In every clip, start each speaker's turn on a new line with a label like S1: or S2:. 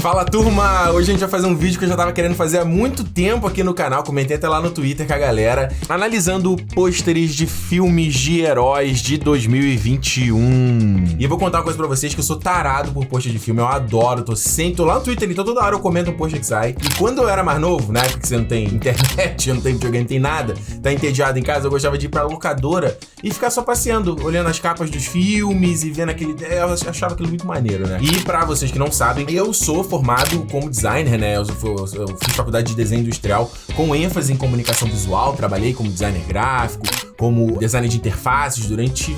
S1: Fala, turma! Hoje a gente vai fazer um vídeo que eu já tava querendo fazer há muito tempo aqui no canal, comentei até lá no Twitter com a galera, analisando pôsteres de filmes de heróis de 2021. E eu vou contar uma coisa pra vocês, que eu sou tarado por pôster de filme, eu adoro, tô lá no Twitter, então toda hora eu comento um pôster que sai. E quando eu era mais novo, na época que você não tem internet, não tem videogame, não tem nada, tá entediado em casa, eu gostava de ir pra locadora e ficar só passeando, olhando as capas dos filmes e vendo aquele... Eu achava aquilo muito maneiro, né? E pra vocês que não sabem, eu sou formado como designer, né? Eu fiz faculdade de desenho industrial com ênfase em comunicação visual, trabalhei como designer gráfico, como designer de interfaces durante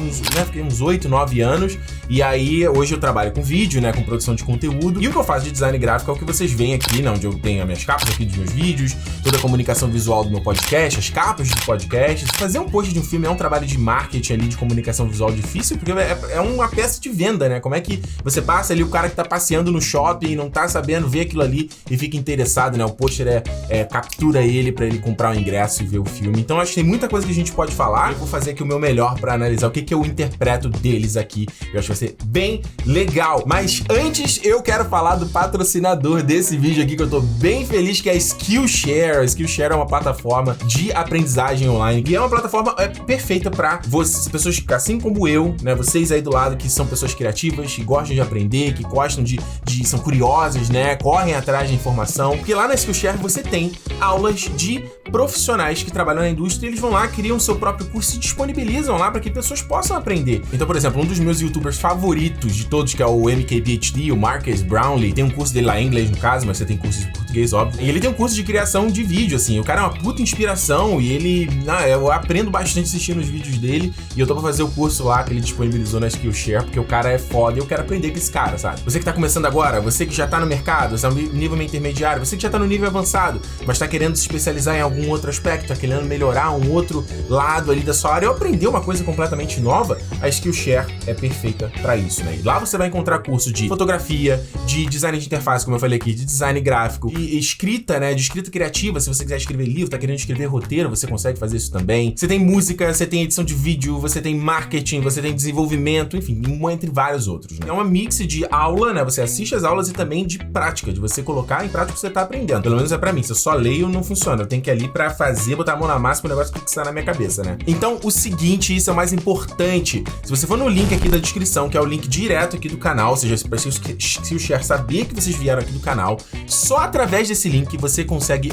S1: uns 8, 9 anos. E aí, hoje eu trabalho com vídeo, né? Com produção de conteúdo. E o que eu faço de design gráfico é o que vocês veem aqui, né? Onde eu tenho as minhas capas aqui dos meus vídeos, toda a comunicação visual do meu podcast, as capas do podcast. Fazer um post de um filme é um trabalho de marketing ali, de comunicação visual difícil, porque é uma peça de venda, né? Como é que você passa ali, o cara que tá passeando no shopping e não tá sabendo ver aquilo ali e fica interessado, né? O pôster captura ele pra ele comprar o ingresso e ver o filme. Então acho que tem muita coisa que a gente pode falar. Eu vou fazer aqui o meu melhor pra analisar o que eu interpreto deles aqui. Eu acho que vai ser bem legal. Mas antes eu quero falar do patrocinador desse vídeo aqui, que eu tô bem feliz, que é a Skillshare. A Skillshare é uma plataforma de aprendizagem online e é uma plataforma perfeita pra vocês, pessoas assim como eu, né? Vocês aí do lado que são pessoas criativas, que gostam de aprender, que gostam são curiosas, né? Correm atrás de informação. Porque lá na Skillshare você tem aulas de profissionais que trabalham na indústria, e eles vão lá, criam o seu próprio curso e disponibilizam lá para que pessoas possam aprender. Então, por exemplo, um dos meus youtubers favoritos de todos, que é o MKBHD, o Marcus Brownlee, tem um curso dele lá em inglês no caso, mas você tem curso de português, óbvio. E ele tem um curso de criação de vídeo, assim. O cara é uma puta inspiração e ele... eu aprendo bastante assistindo os vídeos dele, e eu tô pra fazer o curso lá que ele disponibilizou na Skillshare, porque o cara é foda e eu quero aprender com esse cara, sabe? Você que tá começando agora, você que já tá no mercado, você é um nível meio intermediário, você que já tá no nível avançado, mas tá querendo se especializar em algum outro aspecto, tá querendo melhorar um outro lado ali da sua área ou aprender uma coisa completamente nova, a Skillshare é perfeita pra isso, né? E lá você vai encontrar curso de fotografia, de design de interface, como eu falei aqui, de design gráfico, de escrita, né? De escrita criativa. Se você quiser escrever livro, tá querendo escrever roteiro, você consegue fazer isso também. Você tem música, você tem edição de vídeo, você tem marketing, você tem desenvolvimento, enfim, entre vários outros, né? É uma mix de aula, né? Você assiste as aulas e também de prática, de você colocar em prática o que você tá aprendendo. Pelo menos é pra mim. Se eu só leio, não funciona. Eu tenho que ir ali pra fazer, botar a mão na massa pro negócio fixar na minha cabeça, né? Então, o seguinte, isso é o mais importante. Se você for no link aqui da descrição, que é o link direto aqui do canal, ou seja, pra Skillshare saber que vocês vieram aqui do canal, só através desse link você consegue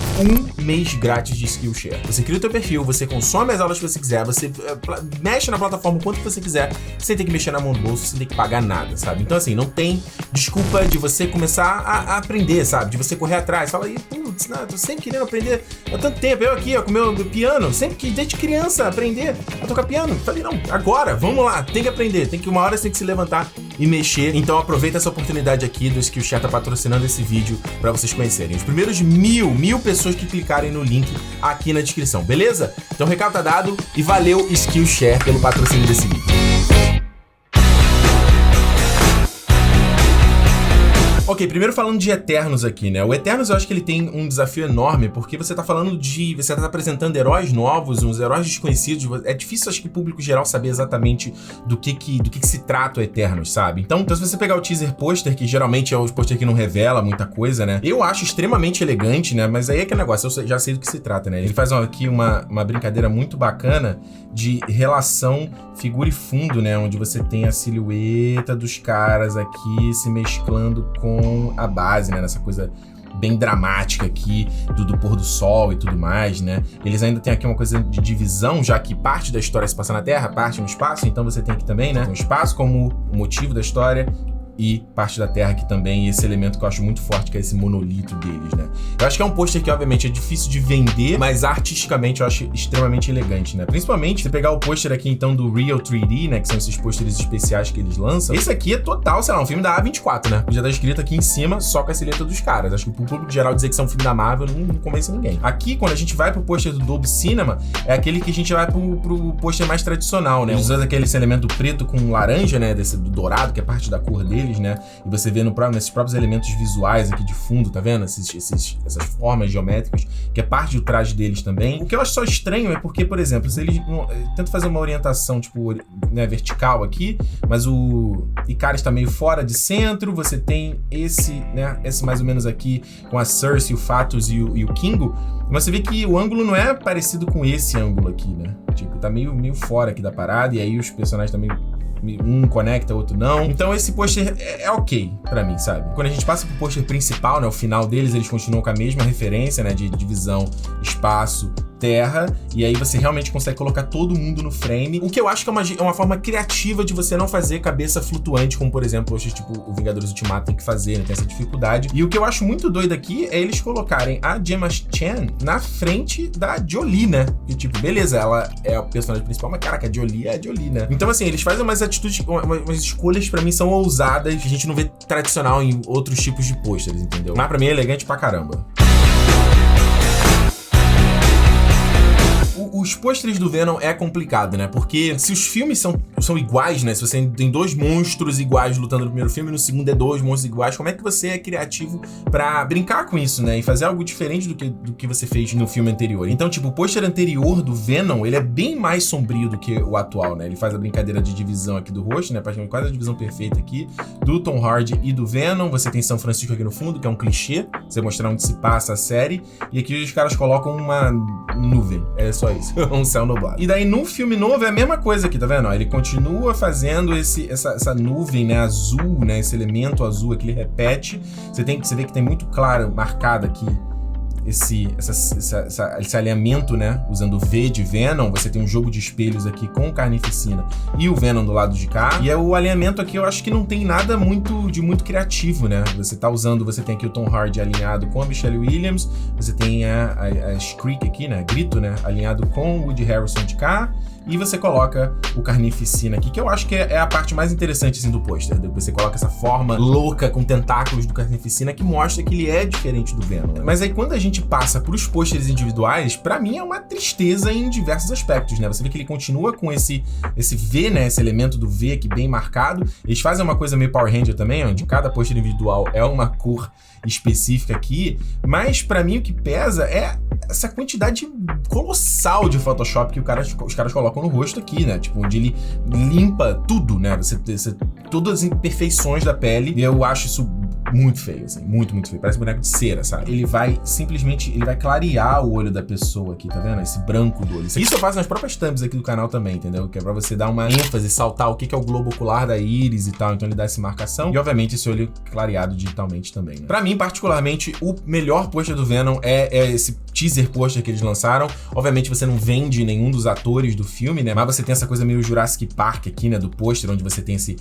S1: 1 mês grátis de Skillshare. Você cria o teu perfil, você consome as aulas que você quiser, você mexe na plataforma o quanto você quiser, sem ter que mexer na mão do bolso, sem ter que pagar nada, sabe? Então, assim, não tem desculpa de você começar a aprender, sabe? De você correr atrás. Fala aí, putz, tô sempre querendo aprender há tanto tempo. Eu aqui, ó, com o meu piano, sempre que desde criança aprender a tocar piano. Falei, não, agora, vamos lá, tem que aprender, uma hora você tem que se levantar e mexer. Então aproveita essa oportunidade aqui do Skillshare tá patrocinando esse vídeo pra vocês conhecerem. Os primeiros mil pessoas que clicarem no link aqui na descrição, beleza? Então o recado tá dado e valeu Skillshare pelo patrocínio desse vídeo. Ok, primeiro falando de Eternos aqui, né? O Eternos eu acho que ele tem um desafio enorme, porque você tá falando você tá apresentando heróis novos, uns heróis desconhecidos. É difícil, acho que o público geral saber exatamente do que se trata o Eternos, sabe? Então se você pegar o teaser pôster, que geralmente é o pôster que não revela muita coisa, né? Eu acho extremamente elegante, né? Mas aí é que negócio, eu já sei do que se trata, né? Ele faz aqui uma brincadeira muito bacana de relação figura e fundo, né? Onde você tem a silhueta dos caras aqui se mesclando com a base, né? Nessa coisa bem dramática aqui do pôr do sol e tudo mais, né? Eles ainda têm aqui uma coisa de divisão, já que parte da história se passa na Terra, parte no espaço, então você tem aqui também, né? O espaço como o motivo da história e parte da Terra aqui também, e esse elemento que eu acho muito forte, que é esse monolito deles, né? Eu acho que é um pôster que, obviamente, é difícil de vender, mas artisticamente eu acho extremamente elegante, né? Principalmente, se pegar o pôster aqui, então, do Real 3D, né? Que são esses pôsteres especiais que eles lançam. Esse aqui é total, sei lá, um filme da A24, né? Já tá escrito aqui em cima, só com a silhueta dos caras. Acho que pro público geral dizer que são um filme da Marvel não convence ninguém. Aqui, quando a gente vai pro pôster do Dolby Cinema, é aquele que a gente vai pro pôster mais tradicional, né? Usando aquele elemento preto com laranja, né? Do dourado, que é parte da cor dele. deles, né? E você vê nesses próprios elementos visuais aqui de fundo, tá vendo? Essas formas geométricas, que é parte do traje deles também. O que eu acho só estranho é porque, por exemplo, se eles tentam fazer uma orientação, tipo, né, vertical aqui, mas o Ikaris tá meio fora de centro, você tem esse mais ou menos aqui com a Cersei, o Phatos e o Kingo, mas você vê que o ângulo não é parecido com esse ângulo aqui, né? Tipo, tá meio fora aqui da parada, e aí os personagens também, um conecta, o outro não. Então esse pôster é ok pra mim, sabe? Quando a gente passa pro pôster principal, né, o final deles, eles continuam com a mesma referência, né, de divisão, espaço, terra, e aí você realmente consegue colocar todo mundo no frame, o que eu acho que é uma forma criativa de você não fazer cabeça flutuante, como por exemplo, hoje, tipo, o Vingadores Ultimato tem que fazer, né, tem essa dificuldade. E o que eu acho muito doido aqui é eles colocarem a Gemma Chan na frente da Jolie, né? Que tipo, beleza, ela é a personagem principal, mas caraca, a Jolie é a Jolie, né? Então assim, eles fazem umas atitudes, umas escolhas pra mim são ousadas, que a gente não vê tradicional em outros tipos de pôsteres, entendeu? Mas pra mim é elegante pra caramba. Os pôsteres do Venom é complicado, né? Porque se os filmes são iguais, né? Se você tem dois monstros iguais lutando no primeiro filme e no segundo é dois monstros iguais, como é que você é criativo pra brincar com isso, né? E fazer algo diferente do que você fez no filme anterior. Então, tipo, o pôster anterior do Venom, ele é bem mais sombrio do que o atual, né? Ele faz a brincadeira de divisão aqui do rosto, né? Praticamente quase a divisão perfeita aqui do Tom Hardy e do Venom. Você tem São Francisco aqui no fundo, que é um clichê, você mostrar onde se passa a série. E aqui os caras colocam uma nuvem. É só isso. Um céu nublado. E daí no filme novo é a mesma coisa aqui, tá vendo? Ó, ele continua fazendo essa nuvem, né, azul, né, esse elemento azul aqui, ele repete. Você vê que tem muito claro, marcado aqui, esse alinhamento, né, usando o V de Venom. Você tem um jogo de espelhos aqui com Carnificina e o Venom do lado de cá. E o alinhamento aqui eu acho que não tem nada muito criativo, né? Você tem aqui o Tom Hardy alinhado com a Michelle Williams, você tem a Shriek aqui, né, Grito, né, alinhado com o Woody Harrelson de cá. E você coloca o Carnificina aqui, que eu acho que é a parte mais interessante, assim, do pôster. Você coloca essa forma louca com tentáculos do Carnificina que mostra que ele é diferente do Venom, né? Mas aí quando a gente passa pros pôsteres individuais, pra mim é uma tristeza em diversos aspectos, né? Você vê que ele continua com esse V, né? Esse elemento do V aqui bem marcado. Eles fazem uma coisa meio Power Ranger também, onde cada pôster individual é uma cor específica aqui, mas pra mim o que pesa é essa quantidade colossal de Photoshop que os caras colocam no rosto aqui, né? Tipo, onde ele limpa tudo, né? Todas as imperfeições da pele, e eu acho isso muito feio, assim, muito feio. Parece um boneco de cera, sabe? Ele vai clarear o olho da pessoa aqui, tá vendo? Esse branco do olho. Isso eu faço nas próprias thumbs aqui do canal também, entendeu? Que é pra você dar uma ênfase, saltar o que é o globo ocular da íris e tal, então ele dá essa marcação. E obviamente esse olho clareado digitalmente também, né? Pra mim, particularmente, o melhor pôster do Venom é esse teaser pôster que eles lançaram. Obviamente você não vende nenhum dos atores do filme, né? Mas você tem essa coisa meio Jurassic Park aqui, né? Do pôster, onde você tem esse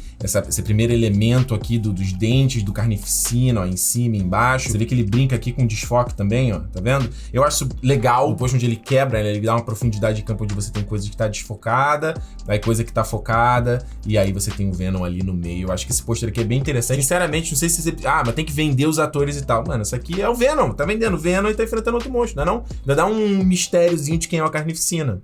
S1: primeiro elemento aqui dos dentes do Carnificina, ó, em cima e embaixo. Você vê que ele brinca aqui com desfoque também, ó, tá vendo? Eu acho legal o pôster onde ele quebra, né? Ele dá uma profundidade de campo onde você tem coisa que tá desfocada, aí coisa que tá focada, e aí você tem o Venom ali no meio. Eu acho que esse pôster aqui é bem interessante. Sinceramente, não sei se você... mas tem que vender os atores e tal. Mano, isso aqui é o Venom, tá vendendo o Venom e tá enfrentando outro monstro, não é não? Ainda dá um mistériozinho de quem é o Carnificina.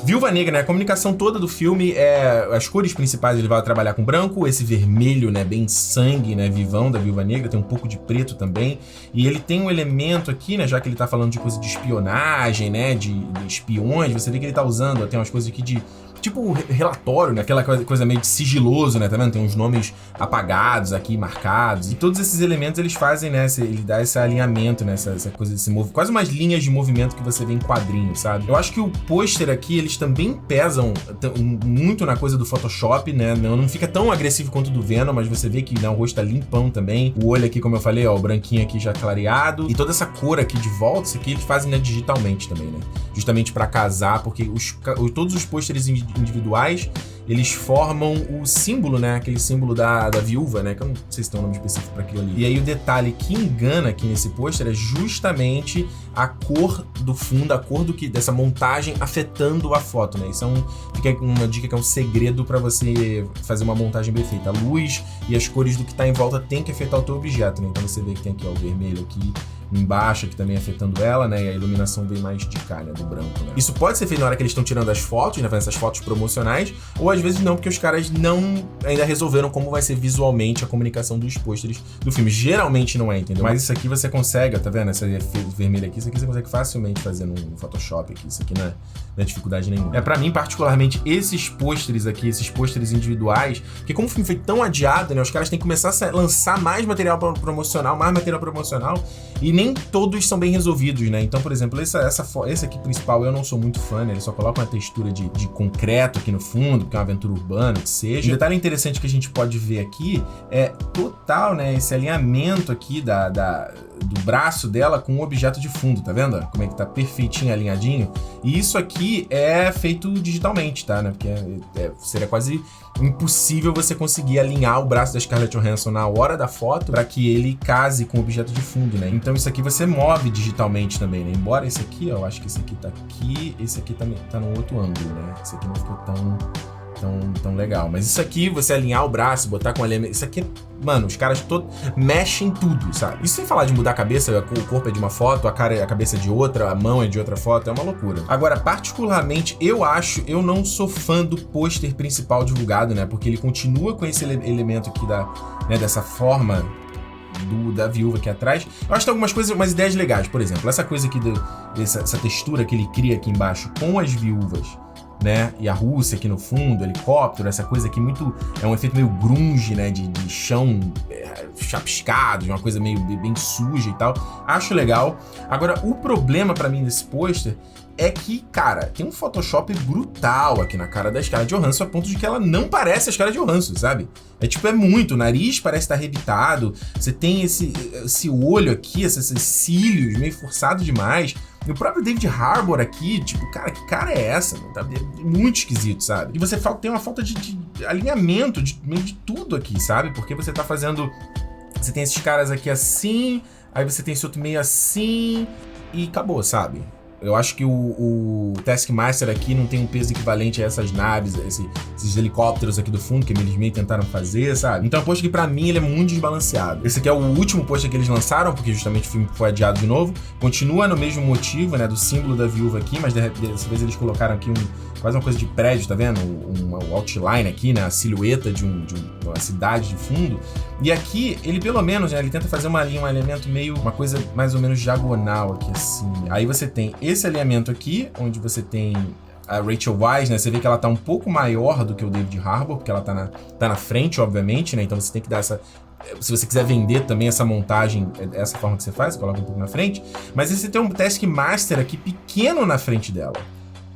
S1: Viúva Negra, né? A comunicação toda do filme as cores principais ele vai trabalhar com branco, esse vermelho, né? Bem sangue, né? Vivão da Viúva Negra, tem um pouco de preto também. E ele tem um elemento aqui, né? Já que ele tá falando de coisa de espionagem, né? De espiões, você vê que ele tá usando, tem umas coisas aqui de... tipo relatório, né? Aquela coisa meio de sigiloso, né? Tá vendo? Tem uns nomes apagados aqui, marcados. E todos esses elementos eles fazem, né? Ele dá esse alinhamento, né? Essa coisa desse movimento. Quase umas linhas de movimento que você vê em quadrinhos, sabe? Eu acho que o pôster aqui, eles também pesam muito na coisa do Photoshop, né? Não fica tão agressivo quanto o do Venom, mas você vê que, né, o rosto tá limpão também. O olho aqui, como eu falei, ó, o branquinho aqui já clareado. E toda essa cor aqui de volta, isso aqui eles fazem, né, digitalmente também, né? Justamente pra casar, porque todos os pôsteres individuais, eles formam o símbolo, né? Aquele símbolo da viúva, né? Que eu não sei se tem um nome específico pra aquilo ali. E aí o detalhe que engana aqui nesse pôster é justamente a cor do fundo, a cor dessa montagem afetando a foto, né? Isso fica uma dica que é um segredo pra você fazer uma montagem bem feita. A luz e as cores do que tá em volta tem que afetar o teu objeto, né? Então você vê que tem aqui, ó, o vermelho aqui, embaixo aqui também afetando ela, né? E a iluminação vem mais de cá, né? Do branco, né? Isso pode ser feito na hora que eles estão tirando as fotos, né? Fazendo essas fotos promocionais, ou às vezes não, porque os caras não ainda resolveram como vai ser visualmente a comunicação dos pôsteres do filme. Geralmente não é, entendeu? Mas isso aqui você consegue, ó, tá vendo? Essa efeito vermelho aqui, isso aqui você consegue facilmente fazer no Photoshop aqui. Isso aqui não é dificuldade nenhuma. Pra mim, particularmente, esses pôsteres aqui, esses pôsteres individuais, porque como o filme foi tão adiado, né? Os caras têm que começar a lançar mais material promocional, e nem todos são bem resolvidos, né? Então, por exemplo, esse aqui principal eu não sou muito fã, né? Ele só coloca uma textura de concreto aqui no fundo, porque é uma aventura urbana, que seja. Um detalhe interessante que a gente pode ver aqui é total, né? Esse alinhamento aqui do braço dela com o objeto de fundo, tá vendo? Como é que tá perfeitinho alinhadinho. E isso aqui é feito digitalmente, tá? Né? Porque seria quase impossível você conseguir alinhar o braço da Scarlett Johansson na hora da foto para que ele case com o objeto de fundo, né? Então isso aqui você move digitalmente também, né? Embora esse aqui, ó, eu acho que esse aqui tá aqui, esse aqui também tá no outro ângulo, né? Esse aqui não ficou tão legal. Mas isso aqui, você alinhar o braço, botar com elemento, isso aqui, mano, os caras todos mexem tudo, sabe? Isso sem falar de mudar a cabeça, o corpo é de uma foto, a cabeça é de outra, a mão é de outra foto, é uma loucura. Agora, particularmente, eu não sou fã do pôster principal divulgado, né? Porque ele continua com esse elemento aqui dessa forma da viúva aqui atrás. Eu acho que tem algumas coisas, umas ideias legais. Por exemplo, essa coisa aqui, essa textura que ele cria aqui embaixo com as viúvas, né? E a Rússia aqui no fundo, helicóptero, essa coisa aqui é um efeito meio grunge, né? De chão chapiscado, de uma coisa meio bem suja e tal. Acho legal. Agora, o problema pra mim desse pôster é que, cara, tem um Photoshop brutal aqui na cara da Scarlett Johansson, a ponto de que ela não parece a Scarlett Johansson, sabe? É muito, o nariz parece estar arrebitado, você tem esse olho aqui, esses cílios meio forçado demais. E o próprio David Harbour aqui, tipo, cara, que cara é essa? Tá muito esquisito, sabe? E você tem uma falta de alinhamento, meio de tudo aqui, sabe? Porque você tá fazendo... Você tem esses caras aqui assim, aí você tem esse outro meio assim, e acabou, sabe? Eu acho que o Taskmaster aqui não tem um peso equivalente a essas naves, esses helicópteros aqui do fundo, que eles meio tentaram fazer, sabe? Então é um pôster que pra mim ele é muito desbalanceado. Esse aqui é o último pôster que eles lançaram, porque justamente o filme foi adiado de novo. Continua no mesmo motivo, né, do símbolo da viúva aqui, mas dessa vez eles colocaram aqui quase uma coisa de prédio, tá vendo? Um outline aqui, né, a silhueta de uma cidade de fundo. E aqui, ele pelo menos, né, ele tenta fazer um elemento meio, uma coisa mais ou menos diagonal aqui, assim. Aí você tem esse alinhamento aqui, onde você tem a Rachel Weisz, né, você vê que ela tá um pouco maior do que o David Harbour, porque ela tá na frente, obviamente, né, então você tem que dar essa... Se você quiser vender também essa montagem, essa forma que você faz, coloca um pouco na frente. Mas aí você tem um Taskmaster aqui pequeno na frente dela.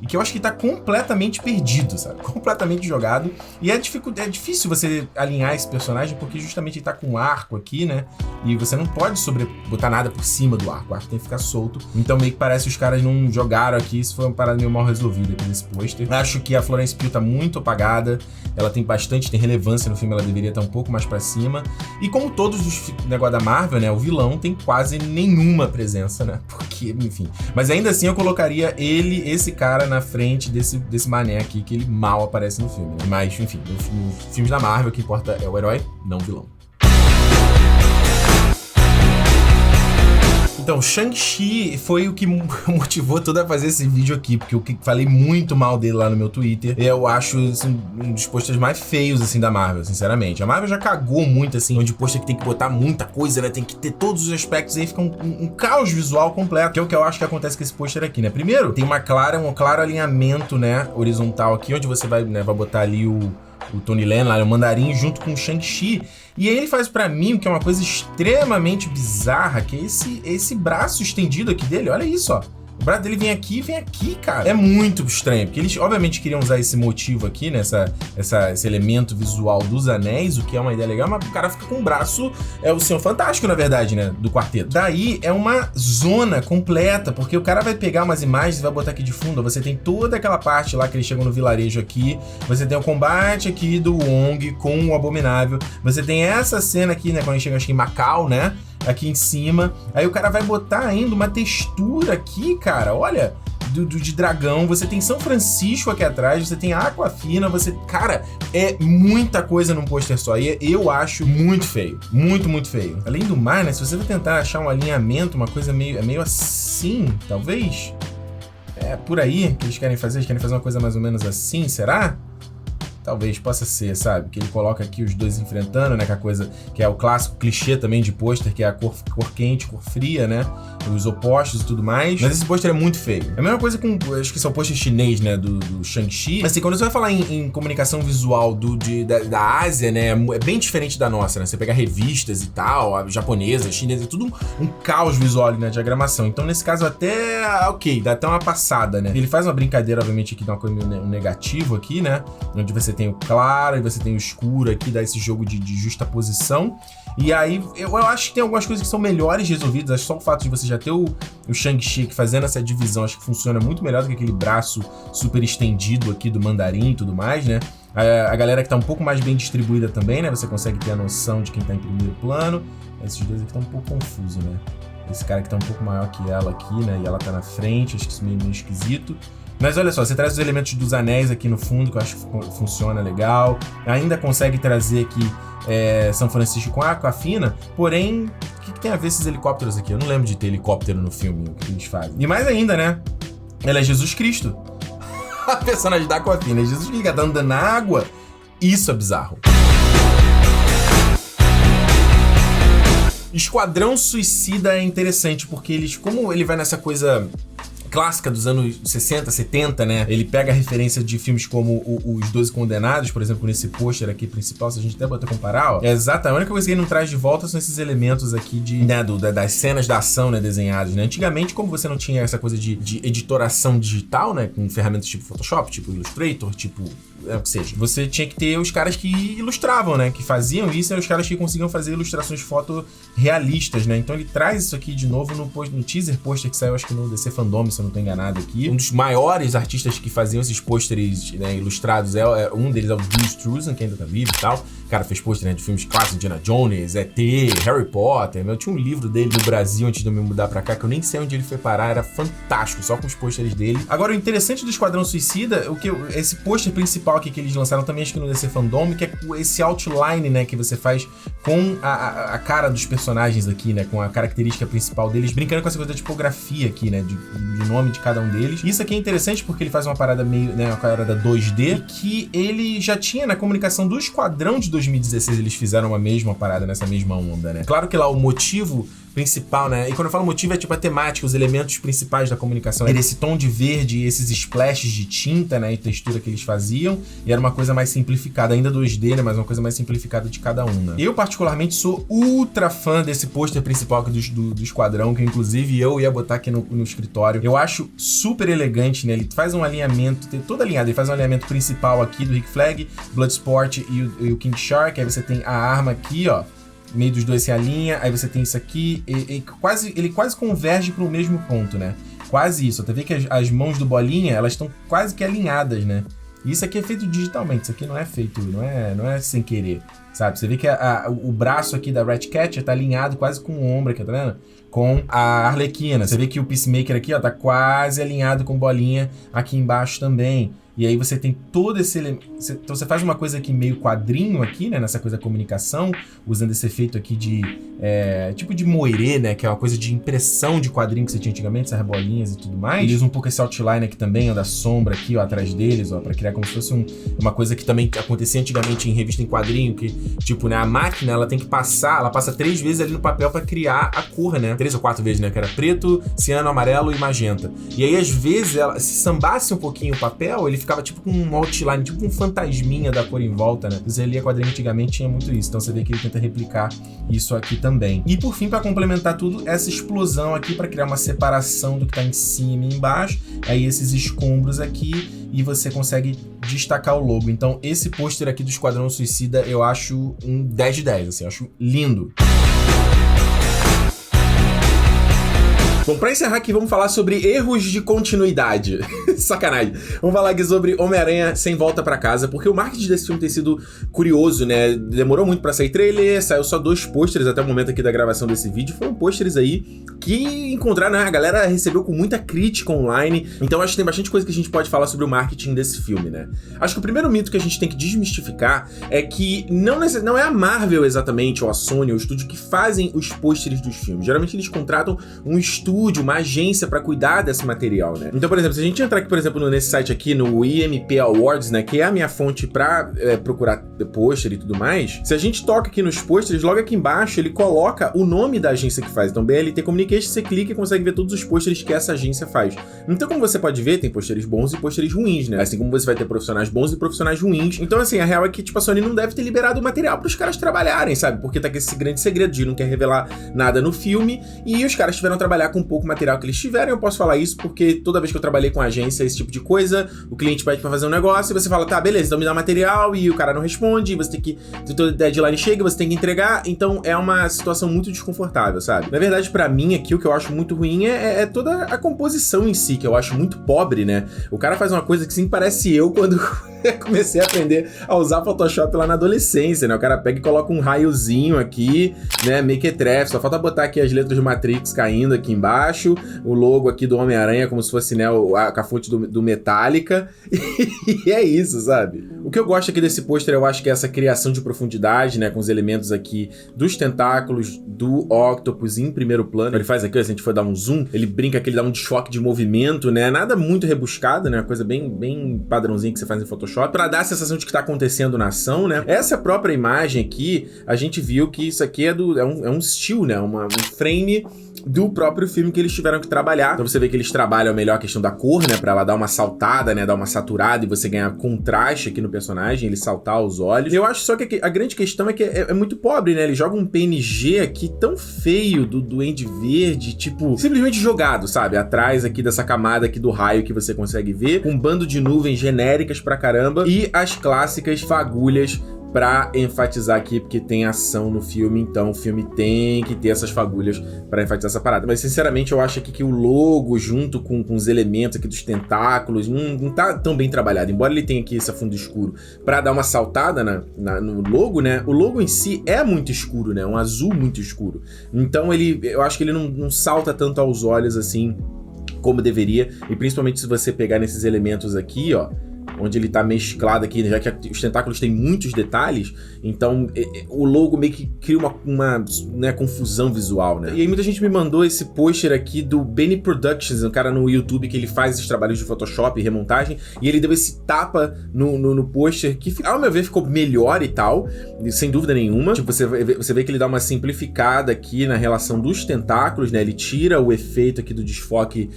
S1: E que eu acho que tá completamente perdido, sabe? Completamente jogado. E é difícil você alinhar esse personagem, porque justamente ele tá com um arco aqui, né? E você não pode botar nada por cima do arco. O arco tem que ficar solto. Então meio que parece que os caras não jogaram aqui. Isso foi uma parada meio mal resolvida aqui nesse pôster. Acho que a Florence Pugh tá muito apagada. Ela tem relevância no filme, ela deveria estar um pouco mais pra cima. E como todos os negócios da Marvel, né? O vilão tem quase nenhuma presença, né? Porque, enfim. Mas ainda assim eu colocaria esse cara na frente desse mané aqui, que ele mal aparece no filme, né? Mas, enfim, nos filmes da Marvel, o que importa é o herói, não o vilão. Então, Shang-Chi foi o que motivou todo a fazer esse vídeo aqui, porque eu falei muito mal dele lá no meu Twitter. Eu acho assim, um dos posters mais feios, assim, da Marvel, sinceramente. A Marvel já cagou muito, assim, onde o pôster que tem que botar muita coisa, né? Tem que ter todos os aspectos, aí fica um caos visual completo, que é o que eu acho que acontece com esse pôster aqui, né? Primeiro, tem um claro alinhamento, né, horizontal aqui, onde você vai botar ali o Tony Leung, lá, o Mandarim, junto com o Shang-Chi. E aí ele faz pra mim, que é uma coisa extremamente bizarra, que é esse braço estendido aqui dele. Olha isso, ó. O braço dele vem aqui, cara. É muito estranho, porque eles obviamente queriam usar esse motivo aqui, né? Esse elemento visual dos anéis, o que é uma ideia legal, mas o cara fica com o braço, é o Senhor Fantástico, na verdade, né? Do quarteto. Daí é uma zona completa, porque o cara vai pegar umas imagens e vai botar aqui de fundo. Você tem toda aquela parte lá que eles chegam no vilarejo aqui, você tem o combate aqui do Wong com o Abominável, você tem essa cena aqui, né? Quando eles chegam, acho que em Macau, né? Aqui em cima, aí o cara vai botar ainda uma textura aqui, cara, olha, de dragão, você tem São Francisco aqui atrás, você tem Aquafina, cara, é muita coisa num pôster só, e eu acho muito feio, muito feio. Além do mais, né, se você vai tentar achar um alinhamento, uma coisa meio assim, talvez, por aí que eles querem fazer uma coisa mais ou menos assim, será? Talvez possa ser, sabe? Que ele coloca aqui os dois enfrentando, né? Que a coisa que é o clássico clichê também de pôster, que é a cor quente, cor fria, né? Os opostos e tudo mais. Mas esse pôster é muito feio. É a mesma coisa com, acho que são pôster chinês, né? Do Shang-Chi. Assim, quando você vai falar em comunicação visual da Ásia, né? É bem diferente da nossa, né? Você pega revistas e tal, a japonesa, a chinesa, é tudo um caos visual ali na diagramação. Então, nesse caso, até, ok, dá até uma passada, né? Ele faz uma brincadeira, obviamente, aqui, dá uma coisa meio negativo aqui, né? Onde você tem o claro e você tem o escuro aqui, dá esse jogo de justaposição. E aí, eu acho que tem algumas coisas que são melhores resolvidas. Acho que só o fato de você já ter o Shang-Chi aqui fazendo essa divisão, acho que funciona muito melhor do que aquele braço super estendido aqui do Mandarim e tudo mais, né? A galera que tá um pouco mais bem distribuída também, né? Você consegue ter a noção de quem tá em primeiro plano. Esses dois aqui tá um pouco confuso, né? Esse cara que tá um pouco maior que ela aqui, né? E ela tá na frente, acho que isso é meio esquisito. Mas olha só, você traz os elementos dos anéis aqui no fundo, que eu acho que funciona legal. Ainda consegue trazer aqui São Francisco com Aquafina, porém, o que tem a ver esses helicópteros aqui? Eu não lembro de ter helicóptero no filme, o que eles fazem. E mais ainda, né? Ela é Jesus Cristo. A personagem da Aquafina é Jesus Cristo, que tá andando na água. Isso é bizarro. Esquadrão Suicida é interessante, porque como ele vai nessa coisa clássica dos anos 60, 70, né? Ele pega a referência de filmes como Os 12 Condenados, por exemplo, nesse pôster aqui principal, se a gente até botar comparar, ó. É exatamente, a única coisa que ele não traz de volta são esses elementos aqui das cenas da ação, né, desenhadas, né? Antigamente, como você não tinha essa coisa de editoração digital, né, com ferramentas tipo Photoshop, tipo Illustrator, tipo o que seja, você tinha que ter os caras que ilustravam, né, que faziam isso, e os caras que conseguiam fazer ilustrações fotorrealistas, né? Então ele traz isso aqui de novo no teaser pôster que saiu, acho que no DC Fandom, se eu não tô enganado aqui. Um dos maiores artistas que faziam esses pôsteres, né, ilustrados, um deles é o Bruce Struzan, que ainda tá vivo e tal. O cara fez pôster, né, de filmes clássicos, Indiana Jones, ET, Harry Potter. Eu tinha um livro dele no Brasil antes de eu me mudar pra cá, que eu nem sei onde ele foi parar, era fantástico, só com os pôsteres dele. Agora, o interessante do Esquadrão Suicida, esse pôster principal aqui que eles lançaram também, acho que no DC Fandom, que é esse outline, né, que você faz com a cara dos personagens aqui, né, com a característica principal deles, brincando com essa coisa da tipografia aqui, né, de nome de cada um deles. Isso aqui é interessante porque ele faz uma parada meio, né, uma parada 2D, que ele já tinha na comunicação do Esquadrão de 2016, eles fizeram uma mesma parada nessa mesma onda, né. Claro que lá o motivo principal, né? E quando eu falo motivo é tipo a temática, os elementos principais da comunicação. Era esse tom de verde, esses splashes de tinta, né? E textura que eles faziam. E era uma coisa mais simplificada, ainda 2D, né? Mas uma coisa mais simplificada de cada um, né? Eu, particularmente, sou ultra fã desse pôster principal aqui do Esquadrão, que inclusive eu ia botar aqui no escritório. Eu acho super elegante, né? Ele faz um alinhamento, tem todo alinhado. Ele faz um alinhamento principal aqui do Rick Flag, Bloodsport e o King Shark. Aí você tem a arma aqui, ó. No meio dos dois se alinha, aí você tem isso aqui, ele quase converge para o mesmo ponto, né? Quase isso. Até ver que as mãos do Bolinha, elas estão quase que alinhadas, né? E isso aqui é feito digitalmente, isso aqui não é feito, não é sem querer, sabe? Você vê que o braço aqui da Ratcatcher tá alinhado quase com o ombro aqui, tá vendo? Com a Arlequina. Você vê que o Peacemaker aqui, ó, tá quase alinhado com Bolinha aqui embaixo também. E aí você tem todo esse elemento. Então você faz uma coisa aqui meio quadrinho aqui, né? Nessa coisa da comunicação, usando esse efeito aqui de tipo de moirê, né? Que é uma coisa de impressão de quadrinho que você tinha antigamente, essas bolinhas e tudo mais. Ele usa um pouco esse outline aqui também, ó, da sombra aqui, ó, atrás deles, ó, pra criar como se fosse uma coisa que também acontecia antigamente em revista em quadrinho, que, tipo, né, a máquina, ela tem que passar, ela passa 3 vezes ali no papel pra criar a cor, né? 3 ou 4 vezes, né? Que era preto, ciano, amarelo e magenta. E aí, às vezes, ela se sambasse um pouquinho o papel, ele ficava tipo com um outline, tipo um fantasminha da cor em volta, né? Você lia quadrinho antigamente, tinha muito isso. Então você vê que ele tenta replicar isso aqui também. E por fim, para complementar tudo, essa explosão aqui para criar uma separação do que tá em cima e embaixo. Aí esses escombros aqui e você consegue destacar o logo. Então esse pôster aqui do Esquadrão Suicida eu acho um 10 de 10, assim, eu acho lindo. Bom, pra encerrar aqui, vamos falar sobre erros de continuidade. Sacanagem. Vamos falar aqui sobre Homem-Aranha Sem Volta Pra Casa, porque o marketing desse filme tem sido curioso, né? Demorou muito pra sair trailer, saiu só 2 pôsteres até o momento aqui da gravação desse vídeo. Foram pôsteres aí que encontraram, né? A galera recebeu com muita crítica online. Então acho que tem bastante coisa que a gente pode falar sobre o marketing desse filme, né? Acho que o primeiro mito que a gente tem que desmistificar é que não é a Marvel exatamente, ou a Sony, ou o estúdio que fazem os pôsteres dos filmes. Geralmente eles contratam um estúdio, uma agência pra cuidar desse material, né? Então, por exemplo, se a gente entrar aqui, por exemplo, nesse site aqui, no IMP Awards, né, que é a minha fonte pra procurar pôster e tudo mais, se a gente toca aqui nos pôsteres, logo aqui embaixo ele coloca o nome da agência que faz. Então, BLT Communications, você clica e consegue ver todos os pôsteres que essa agência faz. Então, como você pode ver, tem pôsteres bons e pôsteres ruins, né? Assim como você vai ter profissionais bons e profissionais ruins. Então, assim, a real é que, tipo, a Sony não deve ter liberado o material pros caras trabalharem, sabe? Porque tá com esse grande segredo de não quer revelar nada no filme, e os caras tiveram que trabalhar com pouco material que eles tiveram. Eu posso falar isso porque toda vez que eu trabalhei com agência, esse tipo de coisa, o cliente pede pra fazer um negócio e você fala, tá, beleza, então me dá material, e o cara não responde, e você tem que, toda deadline chega, você tem que entregar, então é uma situação muito desconfortável, sabe? Na verdade, pra mim aqui, o que eu acho muito ruim é toda a composição em si, que eu acho muito pobre, né? O cara faz uma coisa que sim parece eu quando comecei a aprender a usar Photoshop lá na adolescência, né? O cara pega e coloca um raiozinho aqui, né? Mequetrefe, só falta botar aqui as letras do Matrix caindo aqui embaixo, o logo aqui do Homem-Aranha como se fosse, né, a fonte do Metallica, e é isso, sabe? O que eu gosto aqui desse pôster, eu acho que é essa criação de profundidade, né, com os elementos aqui dos tentáculos do Octopus em primeiro plano. Ele faz aqui, se a gente for dar um zoom, ele brinca que ele dá um desfoque de movimento, né, nada muito rebuscado, né, uma coisa bem padrãozinha que você faz em Photoshop, pra dar a sensação de que tá acontecendo na ação, né. Essa própria imagem aqui, a gente viu que isso aqui é um still, né, um frame do próprio filme que eles tiveram que trabalhar. Então você vê que eles trabalham melhor a questão da cor, né, pra ela dar uma saltada, né, dar uma saturada e você ganhar contraste aqui no personagem, ele saltar os olhos. Eu acho só que a grande questão é que é muito pobre, né, ele joga um PNG aqui tão feio do Duende Verde, tipo, simplesmente jogado, sabe, atrás aqui dessa camada aqui do raio que você consegue ver, um bando de nuvens genéricas pra caramba e as clássicas fagulhas pra enfatizar aqui, porque tem ação no filme, então o filme tem que ter essas fagulhas pra enfatizar essa parada. Mas, sinceramente, eu acho aqui que o logo, junto com os elementos aqui dos tentáculos, não tá tão bem trabalhado. Embora ele tenha aqui esse fundo escuro pra dar uma saltada no logo, né? O logo em si é muito escuro, né? Um azul muito escuro. Então, eu acho que ele não salta tanto aos olhos, assim, como deveria. E, principalmente, se você pegar nesses elementos aqui, ó, onde ele tá mesclado aqui, já que os tentáculos têm muitos detalhes, então o logo meio que cria uma né, confusão visual, né? E aí muita gente me mandou esse pôster aqui do Benny Productions, um cara no YouTube que ele faz esses trabalhos de Photoshop e remontagem, e ele deu esse tapa no pôster que, ao meu ver, ficou melhor e tal, sem dúvida nenhuma. Tipo, você vê que ele dá uma simplificada aqui na relação dos tentáculos, né? Ele tira o efeito aqui do desfoque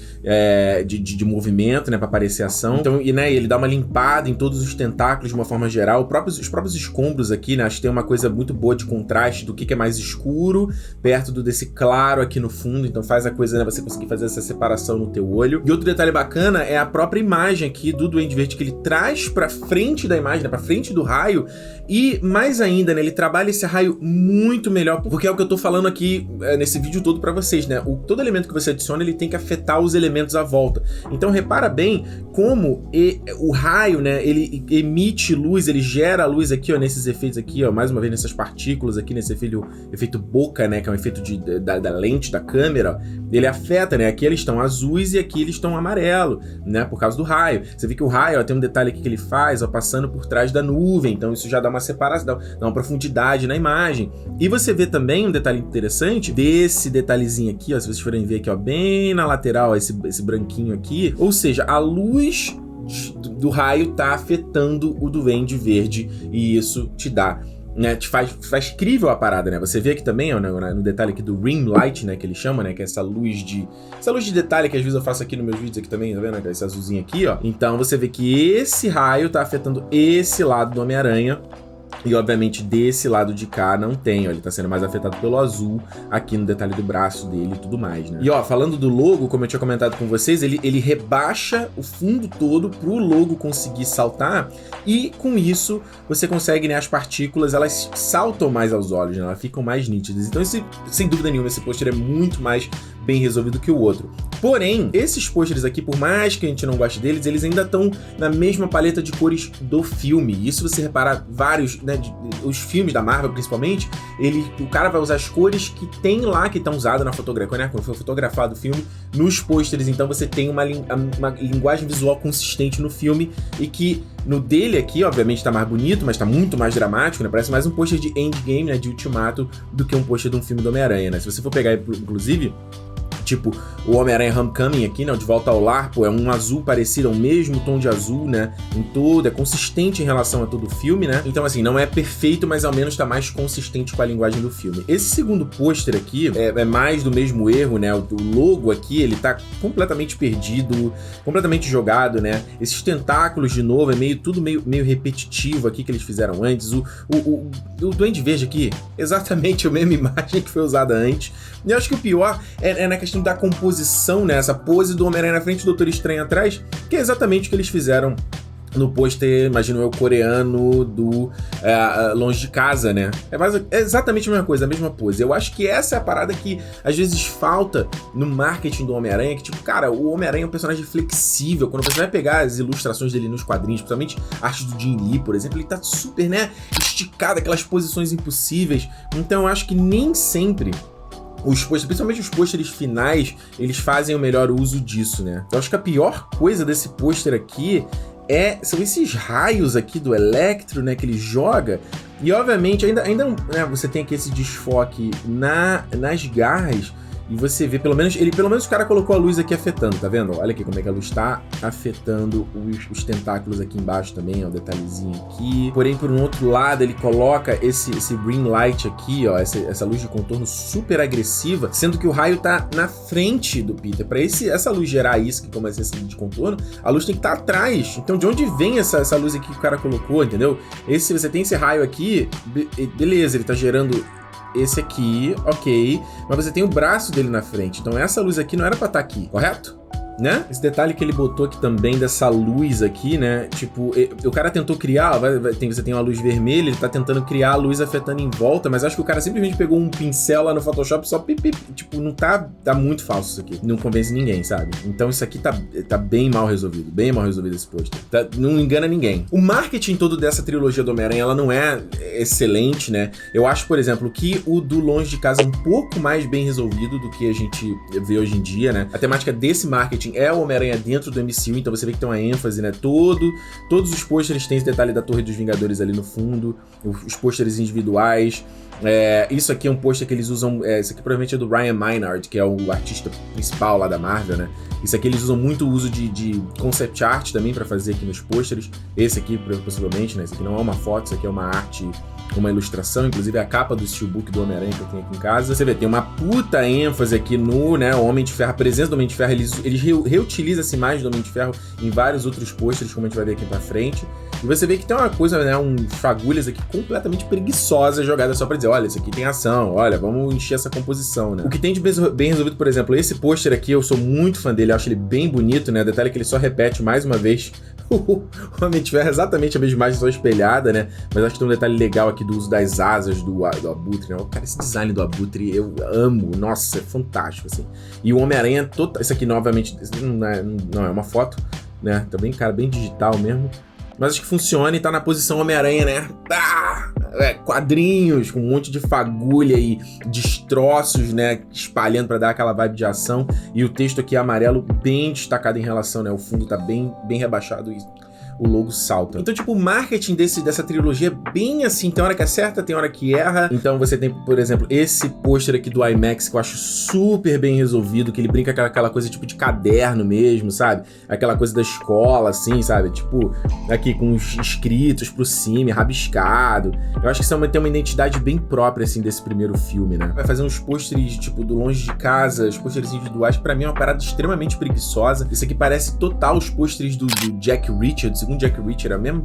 S1: de movimento, né? Pra aparecer ação. Então, né, ele dá uma limpada em todos os tentáculos de uma forma geral. Os próprios escombros aqui, né? Acho que tem uma coisa muito boa de contraste do que é mais escuro perto desse claro aqui no fundo. Então faz a coisa, né? Você conseguir fazer essa separação no teu olho. E outro detalhe bacana é a própria imagem aqui do Duende Verde, que ele traz pra frente da imagem, né? Pra frente do raio. E mais ainda, né? Ele trabalha esse raio muito melhor, porque é o que eu tô falando aqui nesse vídeo todo pra vocês, né? Todo elemento que você adiciona, ele tem que afetar os elementos à volta. Então repara bem como o raio, né, ele emite luz, ele gera luz aqui, ó, nesses efeitos aqui, ó, mais uma vez nessas partículas aqui, nesse efeito boca, né, que é um efeito da lente da câmera, ó, ele afeta, né, aqui eles estão azuis e aqui eles estão amarelo, né, por causa do raio. Você vê que o raio, ó, tem um detalhe aqui que ele faz, ó, passando por trás da nuvem, então isso já dá uma separação, dá uma profundidade na imagem. E você vê também um detalhe interessante desse detalhezinho aqui, ó, se vocês forem ver aqui, ó, bem na lateral, ó, esse branquinho aqui, ou seja, a luz do raio tá afetando o Duende Verde e isso te dá, né, te faz crível a parada, né? Você vê aqui também, ó, no detalhe aqui do rim light, né, que ele chama, né, que é essa luz de detalhe que às vezes eu faço aqui nos meus vídeos aqui também, tá vendo? Esse azulzinho aqui, ó. Então você vê que esse raio tá afetando esse lado do Homem-Aranha. E obviamente desse lado de cá não tem, ó, ele tá sendo mais afetado pelo azul aqui no detalhe do braço dele e tudo mais, né? E ó, falando do logo, como eu tinha comentado com vocês, ele rebaixa o fundo todo pro logo conseguir saltar e com isso você consegue, né, as partículas, elas saltam mais aos olhos, né? Elas ficam mais nítidas. Então sem dúvida nenhuma esse pôster é muito mais bem resolvido que o outro. Porém, esses pôsteres aqui, por mais que a gente não goste deles, eles ainda estão na mesma paleta de cores do filme. Isso você reparar vários, né, os filmes da Marvel principalmente, o cara vai usar as cores que tem lá, que estão usadas na fotografia, né, quando foi fotografado o filme, nos pôsteres. Então você tem uma linguagem visual consistente no filme e que no dele aqui, obviamente, tá mais bonito, mas tá muito mais dramático, né? Parece mais um pôster de Endgame, né, de Ultimato, do que um pôster de um filme do Homem-Aranha, né? Se você for pegar, inclusive, tipo, o Homem-Aranha Homecoming aqui, né, o De Volta ao Lar, pô, é um azul parecido, é o mesmo tom de azul, né, em todo, é consistente em relação a todo o filme, né, então assim, não é perfeito, mas ao menos tá mais consistente com a linguagem do filme. Esse segundo pôster aqui é mais do mesmo erro, né, o logo aqui, ele tá completamente perdido, completamente jogado, né, esses tentáculos de novo, tudo meio repetitivo aqui que eles fizeram antes, o Duende Verde aqui, exatamente a mesma imagem que foi usada antes, e eu acho que o pior é na questão da composição, né? Essa pose do Homem-Aranha na frente e do Doutor Estranho atrás, que é exatamente o que eles fizeram no pôster, imagino eu, coreano do Longe de Casa, né? É exatamente a mesma coisa, a mesma pose. Eu acho que essa é a parada que às vezes falta no marketing do Homem-Aranha, que tipo, cara, o Homem-Aranha é um personagem flexível. Quando você vai pegar as ilustrações dele nos quadrinhos, principalmente a arte do Jim Lee, por exemplo, ele tá super, né, esticado, aquelas posições impossíveis. Então eu acho que nem sempre os pôsteres, principalmente os pôsteres finais, eles fazem o melhor uso disso, né? Eu acho que a pior coisa desse pôster aqui são esses raios aqui do Electro, né, que ele joga. E obviamente ainda né, você tem aqui esse desfoque nas garras. E você vê, pelo menos o cara colocou a luz aqui afetando, tá vendo? Olha aqui como é que a luz tá afetando os tentáculos aqui embaixo também, ó, o detalhezinho aqui. Porém, por um outro lado, ele coloca esse green light aqui, ó, essa luz de contorno super agressiva, sendo que o raio tá na frente do Peter. Pra essa luz gerar isso, que como é esse de contorno, a luz tem que estar atrás. Então, de onde vem essa luz aqui que o cara colocou, entendeu? Você tem esse raio aqui, beleza, ele tá gerando esse aqui, ok, mas você tem o braço dele na frente, então essa luz aqui não era pra estar aqui, correto? Né? Esse detalhe que ele botou aqui também dessa luz aqui, né? Tipo, o cara tentou criar, você tem uma luz vermelha, ele tá tentando criar a luz afetando em volta, mas acho que o cara simplesmente pegou um pincel lá no Photoshop e só tipo, não tá muito falso isso aqui. Não convence ninguém, sabe? Então isso aqui tá bem mal resolvido esse pôster. Não engana ninguém. O marketing todo dessa trilogia do Homem-Aranha, ela não é excelente, né? Eu acho, por exemplo, que o do Longe de Casa é um pouco mais bem resolvido do que a gente vê hoje em dia, né? A temática desse marketing é o Homem-Aranha dentro do MCU, então você vê que tem uma ênfase, né? Todos os pôsteres têm esse detalhe da Torre dos Vingadores ali no fundo, os pôsteres individuais. Isso aqui é um pôster que eles usam, isso aqui provavelmente é do Ryan Maynard, que é o artista principal lá da Marvel, né? Isso aqui eles usam muito o uso de concept art também pra fazer aqui nos pôsteres. Esse aqui, possivelmente, né? Esse aqui não é uma foto, isso aqui é uma arte, uma ilustração, inclusive é a capa do steelbook do Homem-Aranha que eu tenho aqui em casa. Você vê, tem uma puta ênfase aqui no, né, Homem de Ferro, a presença do Homem de Ferro, eles reutilizam essa imagem do Homem de Ferro em vários outros pôsteres, como a gente vai ver aqui pra frente. E você vê que tem uma coisa, né, uns fagulhas aqui completamente preguiçosas jogadas só pra dizer, olha, isso aqui tem ação, olha, vamos encher essa composição, né. O que tem de bem resolvido, por exemplo, esse pôster aqui, eu sou muito fã dele, eu acho ele bem bonito, né, o detalhe é que ele só repete mais uma vez o Homem de Ferro, exatamente a mesma imagem, só espelhada, né, mas acho que tem um detalhe legal aqui do uso das asas do Abutre, né, cara, esse design do Abutre eu amo, nossa, é fantástico, assim. E o Homem-Aranha, esse aqui, novamente, não é uma foto, né, também, cara, bem digital mesmo. Mas acho que funciona e tá na posição Homem-Aranha, né? Quadrinhos com um monte de fagulha e destroços, né? Espalhando pra dar aquela vibe de ação. E o texto aqui é amarelo, bem destacado em relação, né? O fundo tá bem rebaixado e o logo salta. Então, tipo, o marketing dessa trilogia é bem assim, tem hora que acerta, tem hora que erra. Então você tem, por exemplo, esse pôster aqui do IMAX que eu acho super bem resolvido, que ele brinca com aquela coisa tipo de caderno mesmo, sabe? Aquela coisa da escola, assim, sabe? Tipo, aqui com os escritos por cima, rabiscado. Eu acho que isso tem uma identidade bem própria, assim, desse primeiro filme, né? Vai fazer uns pôsteres, tipo, do Longe de Casa, os pôsteres individuais, pra mim é uma parada extremamente preguiçosa. Isso aqui parece total os pôsteres do Jack Reacher, segundo Jack Reacher, a mesma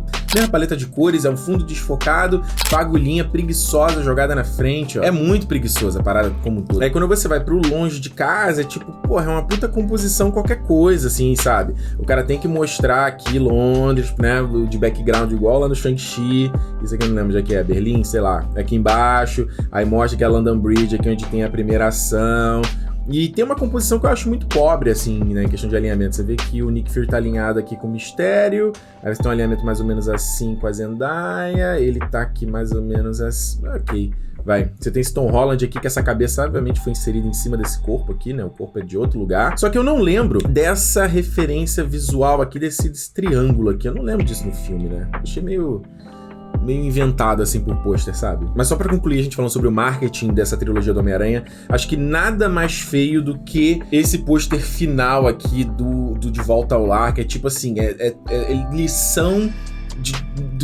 S1: paleta de cores, é um fundo desfocado, fagulhinha preguiçosa jogada na frente, ó. É muito preguiçosa a parada como um todo. Aí quando você vai pro Longe de Casa, é tipo, porra, é uma puta composição qualquer coisa, assim, sabe? O cara tem que mostrar aqui Londres, né, de background igual lá no Shang-Chi, isso aqui eu não lembro de que é, Berlim, sei lá, aqui embaixo, aí mostra que é a London Bridge, aqui onde tem a primeira ação. E tem uma composição que eu acho muito pobre, assim, né, em questão de alinhamento. Você vê que o Nick Fury tá alinhado aqui com o Mistério, aí você tem um alinhamento mais ou menos assim com a Zendaya, ele tá aqui mais ou menos assim, ok, vai. Você tem esse Tom Holland aqui, que essa cabeça obviamente foi inserida em cima desse corpo aqui, né, o corpo é de outro lugar. Só que eu não lembro dessa referência visual aqui, desse triângulo aqui, eu não lembro disso no filme, né, achei meio inventado, assim, por pôster, sabe? Mas só pra concluir, a gente falando sobre o marketing dessa trilogia do Homem-Aranha, acho que nada mais feio do que esse pôster final aqui do De Volta ao Lar, que é tipo assim, é lição de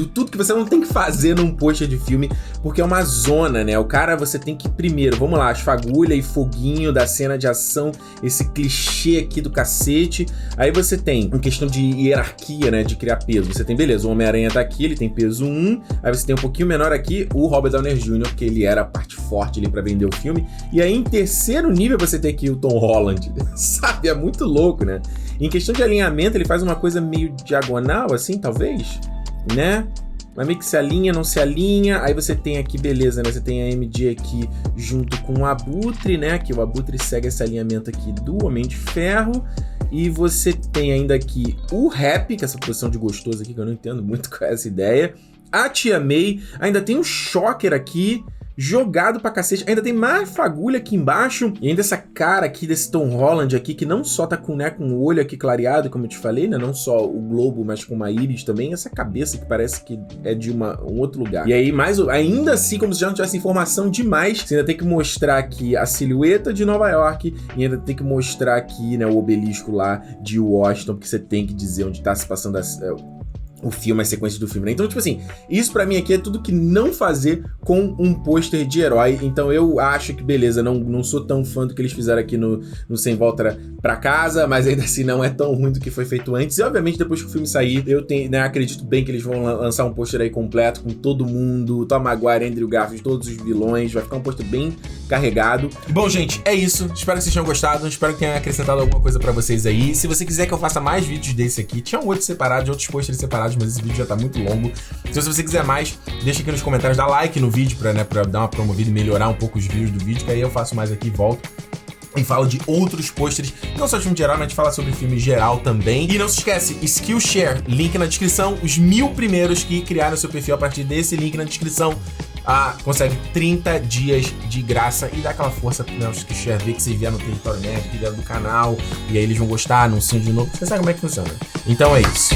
S1: tudo que você não tem que fazer num pôster de filme, porque é uma zona, né? O cara, você tem que primeiro, vamos lá, as fagulha e foguinho da cena de ação, esse clichê aqui do cacete. Aí você tem, em questão de hierarquia, né, de criar peso, você tem, beleza, o Homem-Aranha tá aqui, ele tem peso 1, aí você tem um pouquinho menor aqui, o Robert Downey Jr., que ele era a parte forte ali pra vender o filme, e aí em terceiro nível você tem aqui o Tom Holland, sabe? É muito louco, né? Em questão de alinhamento, ele faz uma coisa meio diagonal, assim, talvez, né? Mas meio que se alinha, não se alinha. Aí você tem aqui, beleza, né? Você tem a MJ aqui junto com o Abutre, né? Que o Abutre segue esse alinhamento aqui do Homem de Ferro. E você tem ainda aqui o Rap, que é essa posição de gostoso aqui, que eu não entendo muito qual é essa ideia. A Tia May. Ainda tem o Shocker aqui, jogado pra cacete. Ainda tem mais fagulha aqui embaixo. E ainda essa cara aqui desse Tom Holland aqui, que não só tá com, né, com o olho aqui clareado, como eu te falei, né? Não só o globo, mas com uma íris também. Essa cabeça que parece que é de um outro lugar. E aí, ainda assim, como se já não tivesse informação demais, você ainda tem que mostrar aqui a silhueta de Nova York e ainda tem que mostrar aqui, né, o obelisco lá de Washington, porque você tem que dizer onde tá se passando o filme, as sequências do filme, né? Então, tipo assim, isso pra mim aqui é tudo que não fazer com um pôster de herói. Então eu acho que, beleza, não sou tão fã do que eles fizeram aqui no Sem Volta Pra Casa, mas ainda assim não é tão ruim do que foi feito antes. E obviamente depois que o filme sair, eu né, acredito bem que eles vão lançar um pôster aí completo com todo mundo, Tom Maguire, Andrew Garfield, todos os vilões. Vai ficar um pôster bem carregado. Bom, gente, é isso. Espero que vocês tenham gostado. Espero que tenha acrescentado alguma coisa pra vocês aí. Se você quiser que eu faça mais vídeos desse aqui, tinha outros separados, outros pôsteres separados, mas esse vídeo já tá muito longo. Então, se você quiser mais, deixa aqui nos comentários, dá like no vídeo pra dar uma promovida e melhorar um pouco os views do vídeo, que aí eu faço mais aqui e volto. E falo de outros pôsteres, não só de filme geral, mas a gente fala sobre filme geral também. E não se esquece, Skillshare, link na descrição. Os 1000 primeiros que criaram seu perfil a partir desse link na descrição consegue 30 dias de graça e dá aquela força, né, o Skillshare, ver que você vier no Território Nerd, que vier do canal, e aí eles vão gostar, anunciam de novo. Você sabe como é que funciona. Então é isso.